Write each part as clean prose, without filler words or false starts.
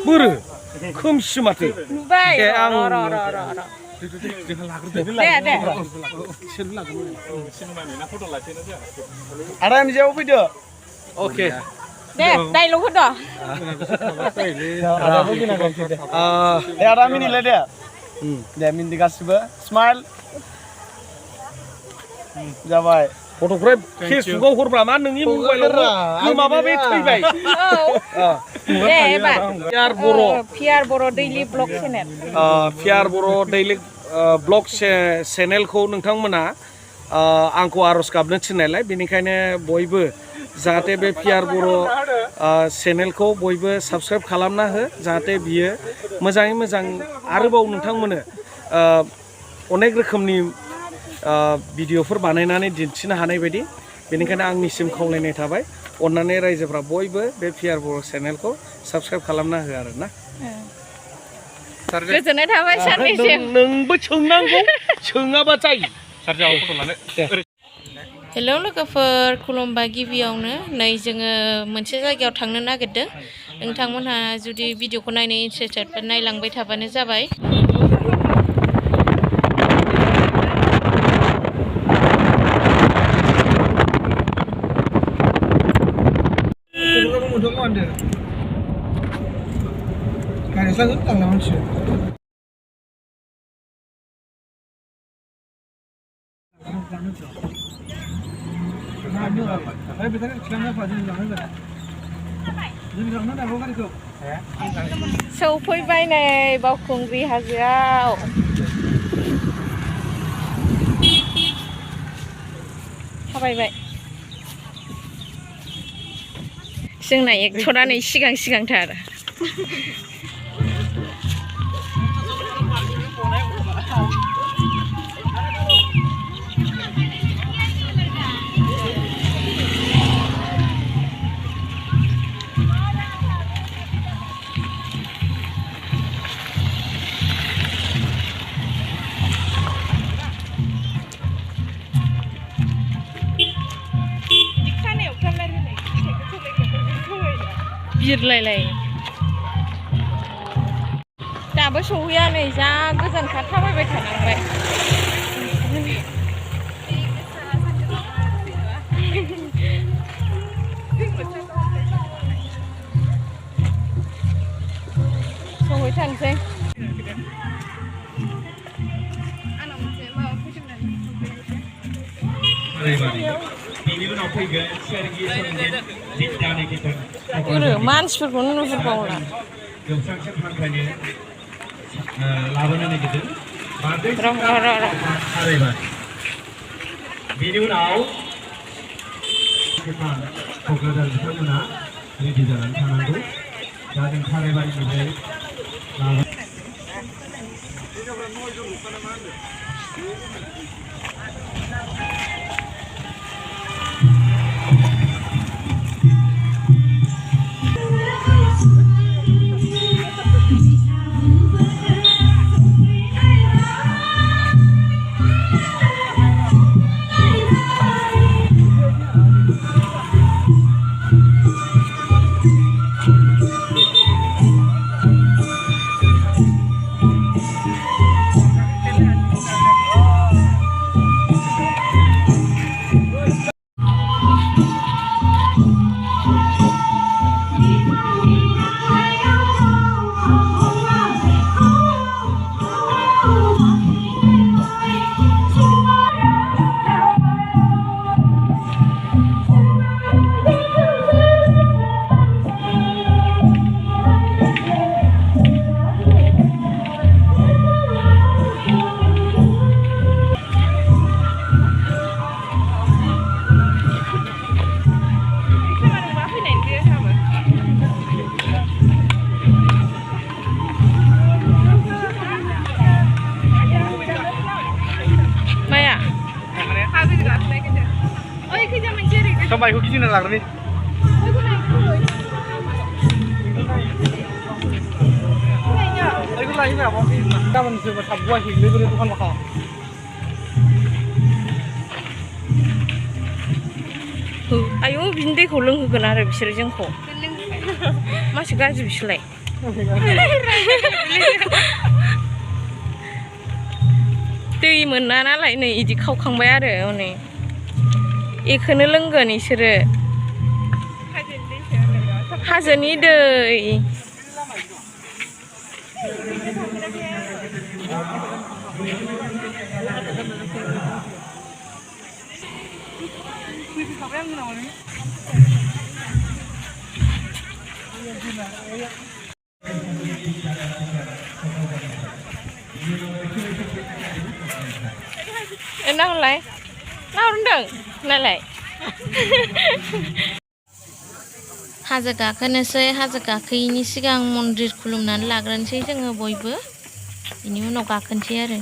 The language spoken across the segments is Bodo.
बोरो खोमसि माथो नुबाय आं दे आदा निजेआव फैदो अके दे डाइलग होद दे आदा मिनिलाय दे मिनि गासिबो स्माइल जाबाय फट'फ्रा फेसबुकाव हरब्ला मा नोंनि मबाइलाव गोमाबा बे थैबाय दे एबार पियार बर' दैलि ब्लग चेनेल पियार बर' दैलि ब्लग चेनेलखौ नोंथांमोना आंखौ आर'ज गाबनो थिननायलाय बेनिखायनो बयबो जाहाथे बे पियार बर' चेनेलखौ बयबो साबस्क्राइब खालामना हो जाहाथे बियो मोजाङै मोजां आरोबाव नोंथांमोननो अनेक रोखोमनि भिडिअफोर बानायनानै दिन्थिनो हानाय बायदि बेनिखायनो आंनिसिम खावलायनाय थाबाय अन्नानै रायजोफ्रा बयबो बे पियार बर' चेनेलखौ साबस्क्राइब खालामना हो आरोना गोजोननाय थाबाय सारनिसिम नोंबो सोंनांगौ सोङाबा जायो हेलौ लोगोफोर खुलुमबाय गिबियावनो नै जोङो मोनसे जायगायाव थांनो नागिरदों नोंथांमोनहा जुदि भिडिअखौ नायनो इन्टारेस्टेड नायलांबाय थाबानो जाबाय सौफैबाय नै बावखुंग्रि हाजोआव थाबायबाय जोंना एक्टरा नै सिगांथार बिरलायलाय दाबो सहैया नै जा गोजानखा थाबायबाय थानांबाय सहैथारसै मानसिफोरखौनो नुहुरबावला बेनि उनाव क'क्राझार बिथांमोना रेडि जानानै थानांगौ दा जों खारायबारिनिफ्राय Sampai kok gini nak nih? Ayo lagi apa? Kita menuju ke Sabuah Hingga itu kan bakal. Ayo binde kolong ke kenara bisir jengko. मासे गाज्रि बिसोरलाय दै मोना नालाय नै इदि खावखांबाय आरो हनै इखौनो लोंगोन इसोरो हाजोनि दै नालाय नाहरदों नालाय हाजो गाखोनोसै हाजो गाखोयैनि सिगां मन्दिर खुलुमनानै लाग्रोनोसै जोङो बयबो बेनि उनाव गाखोनोसै आरो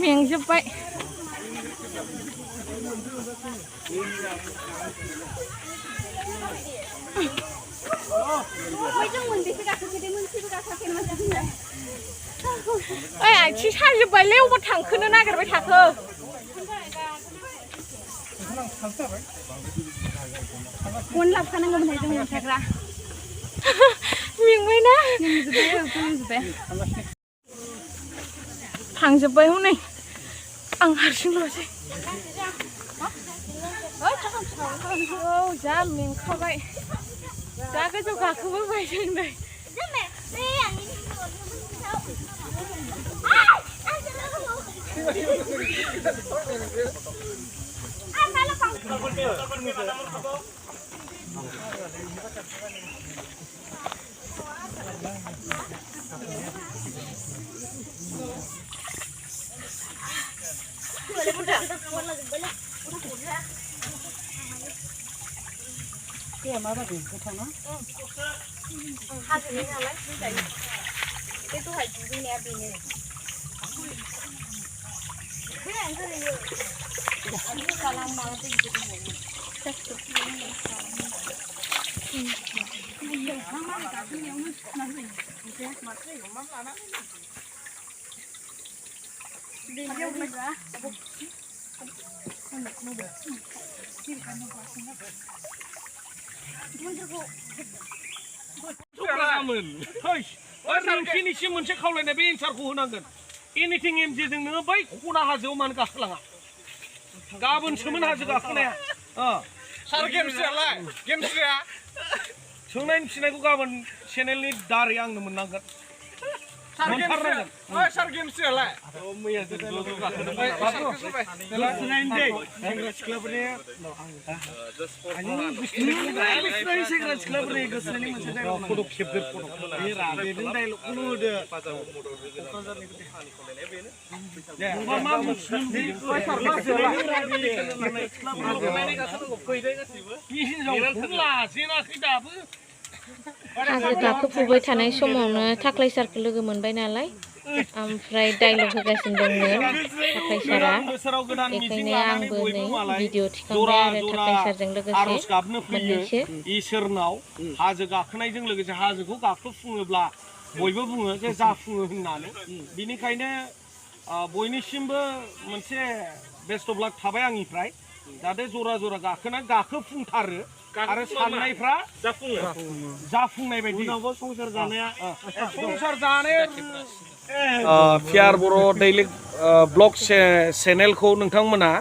मेंजोब्बाय ओइ आथिं साजोब्बायलै अबाव थांखोनो नागिरबाय थाखो गन लाबोखानांगौमोनहाय जों मोसाग्रा मेंबायना थांजोब्बाय हनै आं हारसिंल'सै जा मेंखाबाय जा गोजौ गाखोबोबाय जों नै माबादि गोथावना हाजोनि नालाय फैजायो बे दहाय दुगैनाया बेनो เฮ้ยनोंसिनिसिम मोनसे खावलायनाय बे एन्सारखौ होनांगोन एनिथिं एमजेजों नोङो बै खना हाजोआव मानो गाखोलाङा गाबोनसोमोन हाजो गाखोनाया सार गेमस्रियालाय गेमस्रिया सोंनायनि फिसिनायखौ गाबोन चेनेलनि दारै आंनो मोननांगोन मोनथारनांगोन सार गेमस्रियालाय मैया जों ज' ज' गाखोदोंमोन सेंग्रा सिख्लाफोरनि सेंग्रा सिख्लाफोरनि गोसोनि मोनसे डायलग फट' खेबगोन फट' बे रादेदों डायलगखौनो होदो नोंबा मा लाजेनाखै दाबो हाजो गाखोफुबाय थानाय समावनो थाख्लाय सारखौ लोगो मोनबाय नालाय ओमफ्राय डायलग होगासिनो दंमोन थाख्लाय सारा बेखायनो आंबो नै भिडिअ थिखांबाय आरो थाख्लाय सारजों लोगोसे मोननैसो इसोरनाव हाजो गाखोनायजों लोगोसे हाजोखौ गाखोफुङोब्ला बयबो बुङो जे जाफुङो होननानै बिनिखायनो बयनिसिमबो मोनसे बेस्ट अफ लाक थाबाय आंनिफ्राय जाहाथे जरा जरा गाखोफुंथारो आरो साननायफ्रा जाफुंनाय बायदि संसार जानाया पियार बर' दैलिक ब्लग चेनेलखौ नोंथांमोना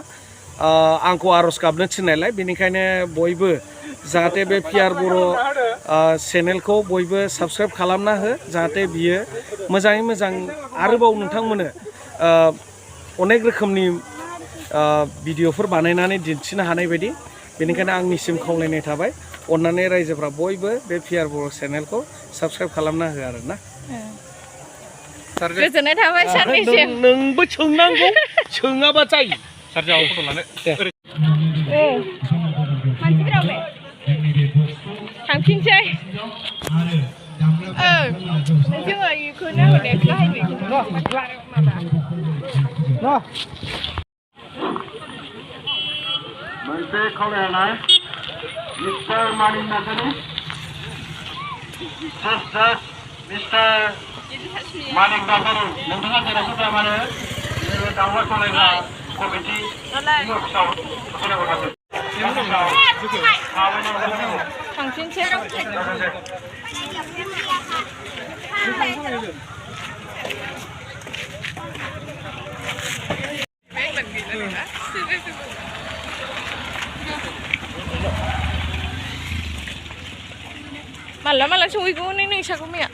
आंखौ आर'ज गाबनो थिननायलाय बेनिखायनो बयबो जाहाथे बे पियार बर' चेनेलखौ बयबो साबस्क्राइब खालामना हो जाहाथे बियो मोजाङै मोजां आरोबाव नोंथांमोननो अनेक रोखोमनि भिडिअफोर बानायनानै दिन्थिनो हानाय बायदि बेनिखायनो आंनिसिम खावलायनाय थाबाय अन्नानै रायजोफ्रा बयबो बे पियार बर' चेनेलखौ साबस्क्राइब खालामना हो आरोना गोजोननाय थाबाय सारनिसिम नोंबो सोंनांगौ सोङाबा जायो सारजाव फट' लानो मानसिफोरा बे थांफिनसै जोङो इखौनो मोनसे खावलायनाय मिस्टार मानिक नार्जारि मिस्टार मानिक नार्जारि नोंथाङा जेरावबो जाया मानो नैबे दावहा सालायग्रा कमिटि अफिसाव होनांगौ थांफिनसै माला सहैगौ नै नोंसाखौ मैया